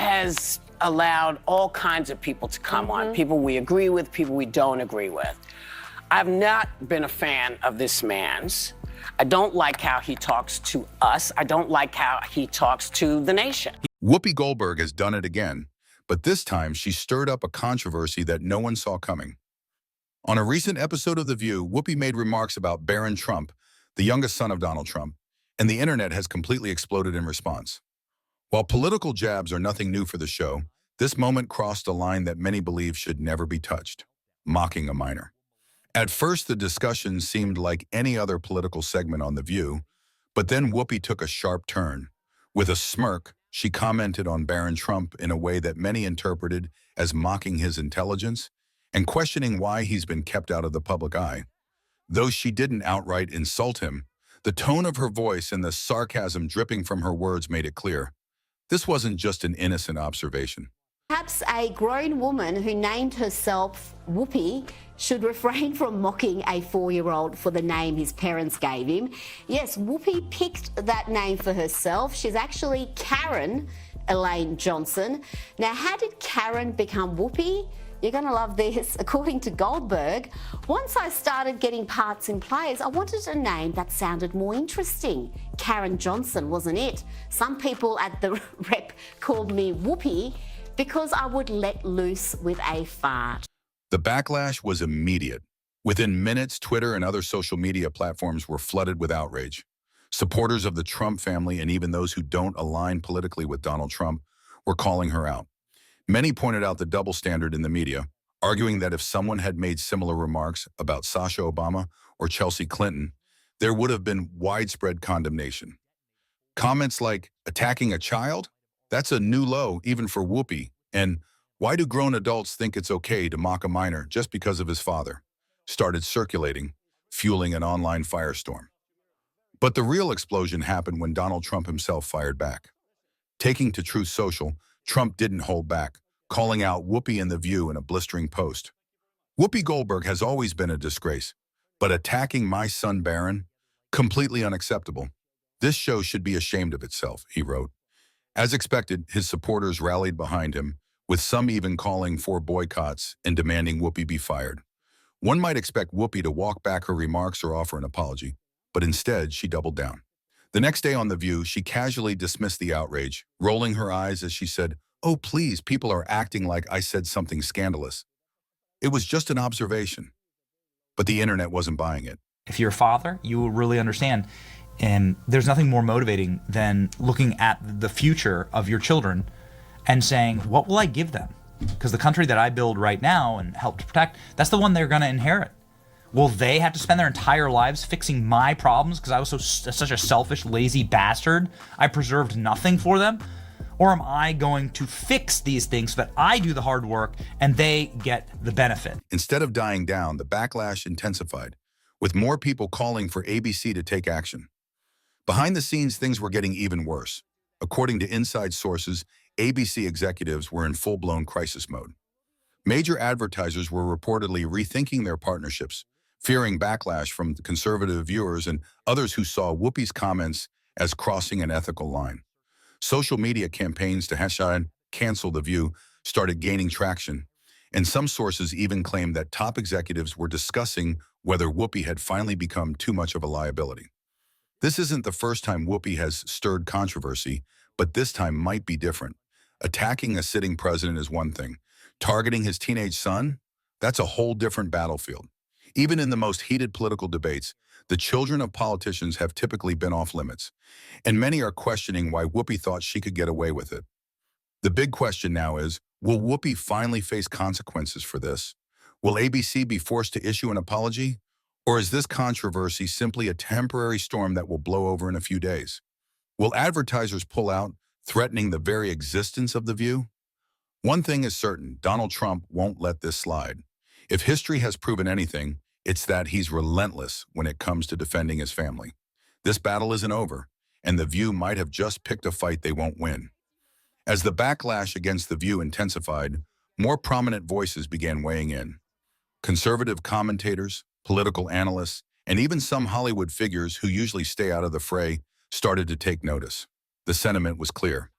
has allowed all kinds of people to come on, people we agree with, people we don't agree with. I've not been a fan of this man's. I don't like how he talks to us. I don't like how he talks to the nation. Whoopi Goldberg has done it again, but this time she stirred up a controversy that no one saw coming. On a recent episode of The View, Whoopi made remarks about Barron Trump, the youngest son of Donald Trump, and the internet has completely exploded in response. While political jabs are nothing new for the show, this moment crossed a line that many believe should never be touched: mocking a minor. At first, the discussion seemed like any other political segment on The View, but then Whoopi took a sharp turn. With a smirk, she commented on Barron Trump in a way that many interpreted as mocking his intelligence and questioning why he's been kept out of the public eye. Though she didn't outright insult him, the tone of her voice and the sarcasm dripping from her words made it clear. This wasn't just an innocent observation. Perhaps a grown woman who named herself Whoopi should refrain from mocking a 4-year-old for the name his parents gave him. Yes, Whoopi picked that name for herself. She's actually Karen Elaine Johnson. Now, how did Karen become Whoopi? You're going to love this. According to Goldberg, once I started getting parts in plays, I wanted a name that sounded more interesting. Karen Johnson wasn't it. Some people at the rep called me Whoopi because I would let loose with a fart. The backlash was immediate. Within minutes, Twitter and other social media platforms were flooded with outrage. Supporters of the Trump family and even those who don't align politically with Donald Trump were calling her out. Many pointed out the double standard in the media, arguing that if someone had made similar remarks about Sasha Obama or Chelsea Clinton, there would have been widespread condemnation. Comments like, attacking a child? That's a new low even for Whoopi, and why do grown adults think it's okay to mock a minor just because of his father? Started circulating, fueling an online firestorm. But the real explosion happened when Donald Trump himself fired back. Taking to Truth Social, Trump didn't hold back, calling out Whoopi in The View in a blistering post. Whoopi Goldberg has always been a disgrace, but attacking my son Barron? Completely unacceptable. This show should be ashamed of itself, he wrote. As expected, his supporters rallied behind him, with some even calling for boycotts and demanding Whoopi be fired. One might expect Whoopi to walk back her remarks or offer an apology, but instead she doubled down. The next day on The View, she casually dismissed the outrage, rolling her eyes as she said, "Oh, please, people are acting like I said something scandalous. It was just an observation." But the internet wasn't buying it. If you're a father, you will really understand. And there's nothing more motivating than looking at the future of your children and saying, what will I give them? Because the country that I build right now and help to protect, that's the one they're going to inherit. Will they have to spend their entire lives fixing my problems because I was such a selfish, lazy bastard? I preserved nothing for them? Or am I going to fix these things so that I do the hard work and they get the benefit? Instead of dying down, the backlash intensified, with more people calling for ABC to take action. Behind the scenes, things were getting even worse. According to inside sources, ABC executives were in full-blown crisis mode. Major advertisers were reportedly rethinking their partnerships, fearing backlash from conservative viewers and others who saw Whoopi's comments as crossing an ethical line. Social media campaigns to hashtag cancel The View started gaining traction, and some sources even claimed that top executives were discussing whether Whoopi had finally become too much of a liability. This isn't the first time Whoopi has stirred controversy, but this time might be different. Attacking a sitting president is one thing. Targeting his teenage son? That's a whole different battlefield. Even in the most heated political debates, the children of politicians have typically been off limits, and many are questioning why Whoopi thought she could get away with it. The big question now is, will Whoopi finally face consequences for this? Will ABC be forced to issue an apology? Or is this controversy simply a temporary storm that will blow over in a few days? Will advertisers pull out, threatening the very existence of The View? One thing is certain, Donald Trump won't let this slide. If history has proven anything, it's that he's relentless when it comes to defending his family. This battle isn't over, and The View might have just picked a fight they won't win. As the backlash against The View intensified, more prominent voices began weighing in. Conservative commentators, political analysts, and even some Hollywood figures who usually stay out of the fray started to take notice. The sentiment was clear.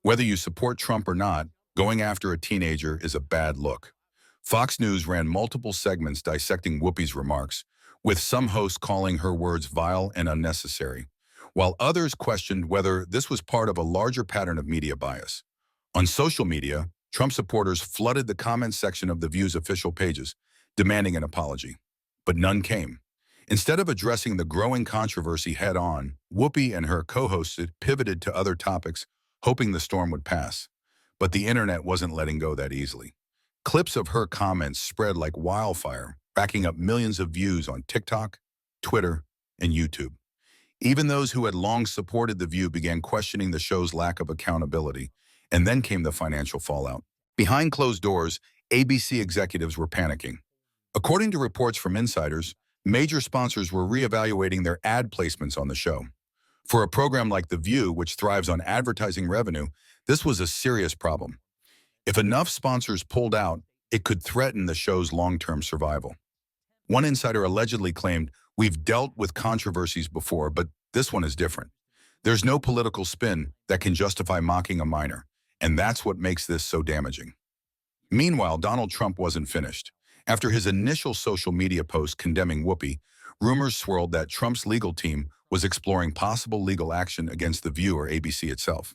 Whether you support Trump or not, going after a teenager is a bad look. Fox News ran multiple segments dissecting Whoopi's remarks, with some hosts calling her words vile and unnecessary, while others questioned whether this was part of a larger pattern of media bias. On social media, Trump supporters flooded the comments section of The View's official pages, demanding an apology. But none came. Instead of addressing the growing controversy head-on, Whoopi and her co-hosts pivoted to other topics, hoping the storm would pass. But the internet wasn't letting go that easily. Clips of her comments spread like wildfire, racking up millions of views on TikTok, Twitter, and YouTube. Even those who had long supported The View began questioning the show's lack of accountability, and then came the financial fallout. Behind closed doors, ABC executives were panicking. According to reports from insiders, major sponsors were reevaluating their ad placements on the show. For a program like The View, which thrives on advertising revenue, this was a serious problem. If enough sponsors pulled out, it could threaten the show's long-term survival. One insider allegedly claimed, "We've dealt with controversies before, but this one is different. There's no political spin that can justify mocking a minor, and that's what makes this so damaging." Meanwhile, Donald Trump wasn't finished. After his initial social media post condemning Whoopi, rumors swirled that Trump's legal team was exploring possible legal action against The View or ABC itself.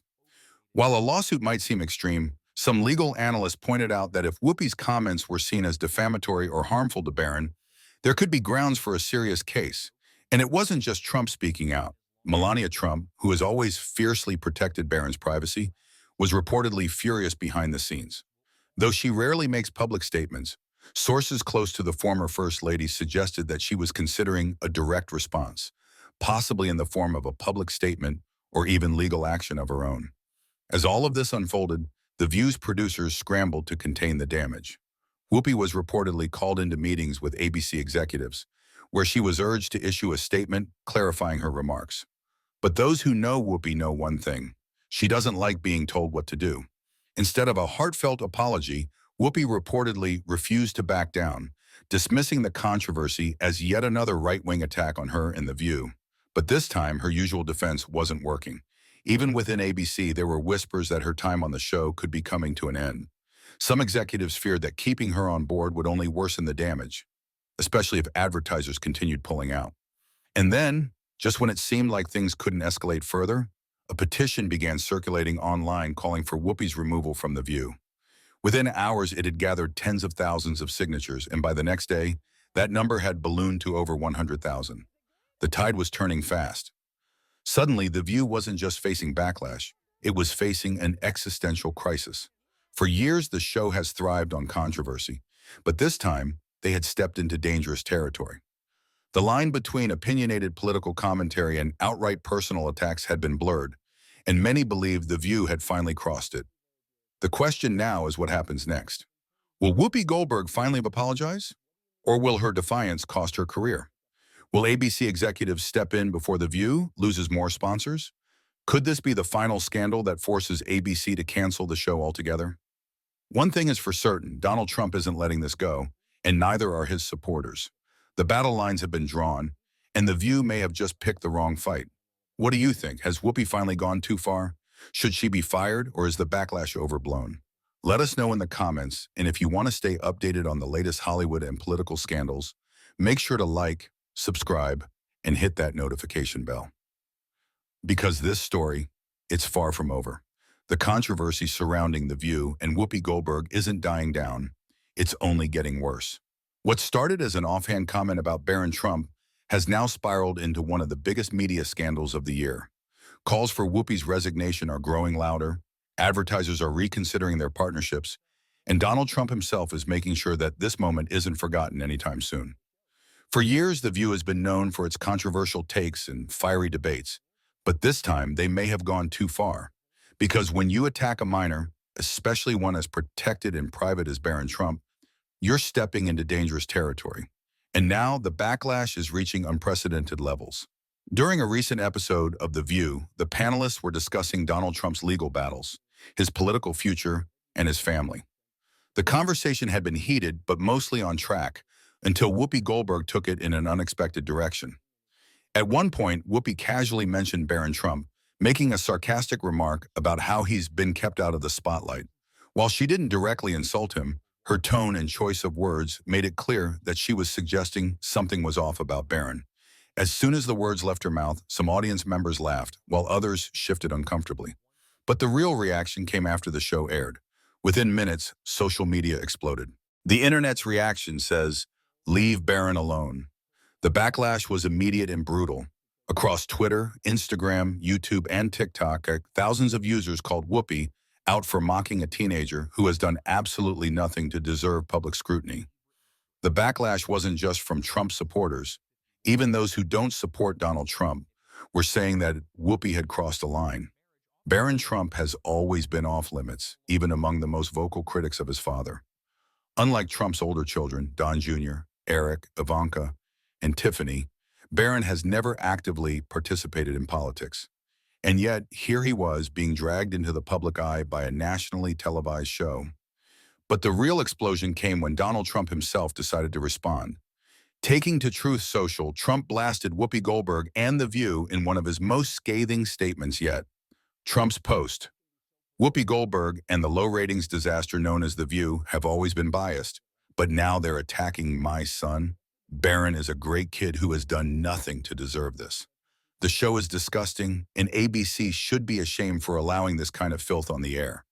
While a lawsuit might seem extreme, some legal analysts pointed out that if Whoopi's comments were seen as defamatory or harmful to Barron, there could be grounds for a serious case. And it wasn't just Trump speaking out. Melania Trump, who has always fiercely protected Barron's privacy, was reportedly furious behind the scenes. Though she rarely makes public statements, sources close to the former First Lady suggested that she was considering a direct response, possibly in the form of a public statement or even legal action of her own. As all of this unfolded, The View's producers scrambled to contain the damage. Whoopi was reportedly called into meetings with ABC executives, where she was urged to issue a statement clarifying her remarks. But those who know Whoopi know one thing: she doesn't like being told what to do. Instead of a heartfelt apology, Whoopi reportedly refused to back down, dismissing the controversy as yet another right-wing attack on her and The View. But this time, her usual defense wasn't working. Even within ABC, there were whispers that her time on the show could be coming to an end. Some executives feared that keeping her on board would only worsen the damage, especially if advertisers continued pulling out. And then, just when it seemed like things couldn't escalate further, a petition began circulating online calling for Whoopi's removal from The View. Within hours, it had gathered tens of thousands of signatures, and by the next day, that number had ballooned to over 100,000. The tide was turning fast. Suddenly, The View wasn't just facing backlash, it was facing an existential crisis. For years, the show has thrived on controversy, but this time, they had stepped into dangerous territory. The line between opinionated political commentary and outright personal attacks had been blurred, and many believed The View had finally crossed it. The question now is what happens next. Will Whoopi Goldberg finally apologize? Or will her defiance cost her career? Will ABC executives step in before The View loses more sponsors? Could this be the final scandal that forces ABC to cancel the show altogether? One thing is for certain: Donald Trump isn't letting this go, and neither are his supporters. The battle lines have been drawn, and The View may have just picked the wrong fight. What do you think? Has Whoopi finally gone too far? Should she be fired, or is the backlash overblown? Let us know in the comments, and if you want to stay updated on the latest Hollywood and political scandals, make sure to like, subscribe, and hit that notification bell. Because this story, it's far from over. The controversy surrounding The View and Whoopi Goldberg isn't dying down. It's only getting worse. What started as an offhand comment about Barron Trump has now spiraled into one of the biggest media scandals of the year. Calls for Whoopi's resignation are growing louder, advertisers are reconsidering their partnerships, and Donald Trump himself is making sure that this moment isn't forgotten anytime soon. For years, The View has been known for its controversial takes and fiery debates, but this time they may have gone too far. Because when you attack a minor, especially one as protected and private as Barron Trump, you're stepping into dangerous territory. And now the backlash is reaching unprecedented levels. During a recent episode of The View, the panelists were discussing Donald Trump's legal battles, his political future, and his family. The conversation had been heated, but mostly on track, until Whoopi Goldberg took it in an unexpected direction. At one point, Whoopi casually mentioned Barron Trump, making a sarcastic remark about how he's been kept out of the spotlight. While she didn't directly insult him, her tone and choice of words made it clear that she was suggesting something was off about Barron. As soon as the words left her mouth, some audience members laughed, while others shifted uncomfortably. But the real reaction came after the show aired. Within minutes, social media exploded. The internet's reaction says, "Leave Barron alone." The backlash was immediate and brutal. Across Twitter, Instagram, YouTube, and TikTok, thousands of users called Whoopi out for mocking a teenager who has done absolutely nothing to deserve public scrutiny. The backlash wasn't just from Trump supporters. Even those who don't support Donald Trump were saying that Whoopi had crossed a line. Barron Trump has always been off limits, even among the most vocal critics of his father. Unlike Trump's older children, Don Jr., Eric, Ivanka, and Tiffany, Barron has never actively participated in politics. And yet, here he was being dragged into the public eye by a nationally televised show. But the real explosion came when Donald Trump himself decided to respond. Taking to Truth Social, Trump blasted Whoopi Goldberg and The View in one of his most scathing statements yet. Trump's post: "Whoopi Goldberg and the low ratings disaster known as The View have always been biased, but now they're attacking my son. Barron is a great kid who has done nothing to deserve this. The show is disgusting, and ABC should be ashamed for allowing this kind of filth on the air."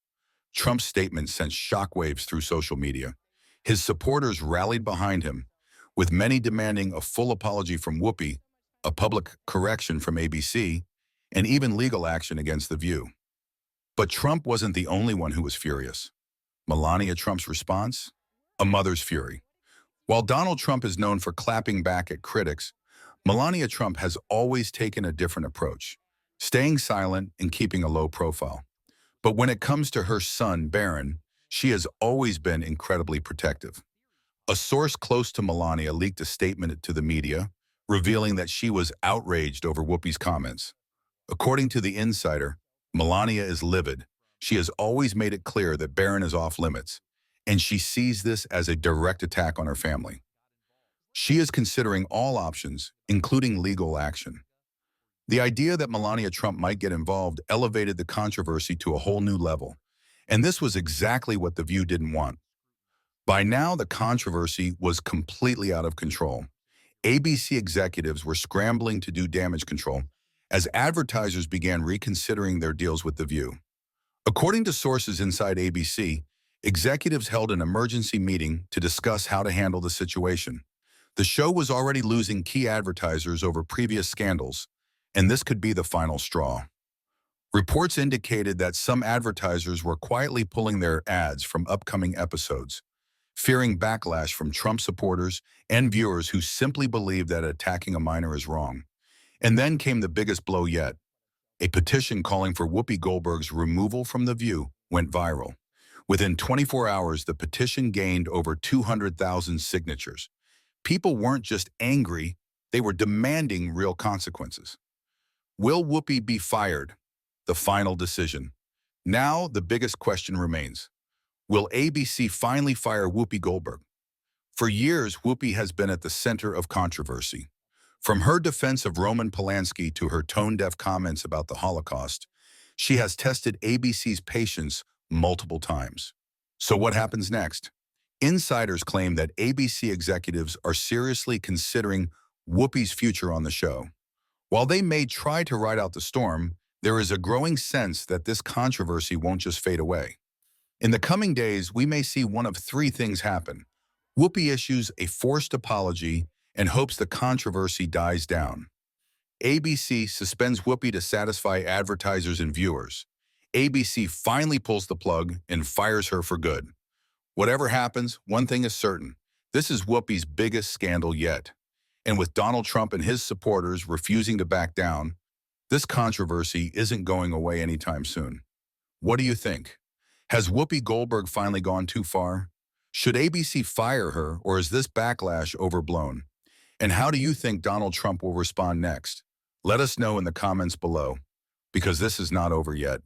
Trump's statement sent shockwaves through social media. His supporters rallied behind him, with many demanding a full apology from Whoopi, a public correction from ABC, and even legal action against The View. But Trump wasn't the only one who was furious. Melania Trump's response? A mother's fury. While Donald Trump is known for clapping back at critics, Melania Trump has always taken a different approach, staying silent and keeping a low profile. But when it comes to her son, Barron, she has always been incredibly protective. A source close to Melania leaked a statement to the media, revealing that she was outraged over Whoopi's comments. According to The Insider, Melania is livid. She has always made it clear that Barron is off limits, and she sees this as a direct attack on her family. She is considering all options, including legal action. The idea that Melania Trump might get involved elevated the controversy to a whole new level, and this was exactly what The View didn't want. By now, the controversy was completely out of control. ABC executives were scrambling to do damage control as advertisers began reconsidering their deals with The View. According to sources inside ABC, executives held an emergency meeting to discuss how to handle the situation. The show was already losing key advertisers over previous scandals, and this could be the final straw. Reports indicated that some advertisers were quietly pulling their ads from upcoming episodes, fearing backlash from Trump supporters and viewers who simply believe that attacking a minor is wrong. And then came the biggest blow yet. A petition calling for Whoopi Goldberg's removal from The View went viral. Within 24 hours, the petition gained over 200,000 signatures. People weren't just angry, they were demanding real consequences. Will Whoopi be fired? The final decision. Now, the biggest question remains. Will ABC finally fire Whoopi Goldberg? For years, Whoopi has been at the center of controversy. From her defense of Roman Polanski to her tone-deaf comments about the Holocaust, she has tested ABC's patience multiple times. So what happens next? Insiders claim that ABC executives are seriously considering Whoopi's future on the show. While they may try to ride out the storm, there is a growing sense that this controversy won't just fade away. In the coming days, we may see one of three things happen. Whoopi issues a forced apology and hopes the controversy dies down. ABC suspends Whoopi to satisfy advertisers and viewers. ABC finally pulls the plug and fires her for good. Whatever happens, one thing is certain. This is Whoopi's biggest scandal yet. And with Donald Trump and his supporters refusing to back down, this controversy isn't going away anytime soon. What do you think? Has Whoopi Goldberg finally gone too far? Should ABC fire her, or is this backlash overblown? And how do you think Donald Trump will respond next? Let us know in the comments below, because this is not over yet.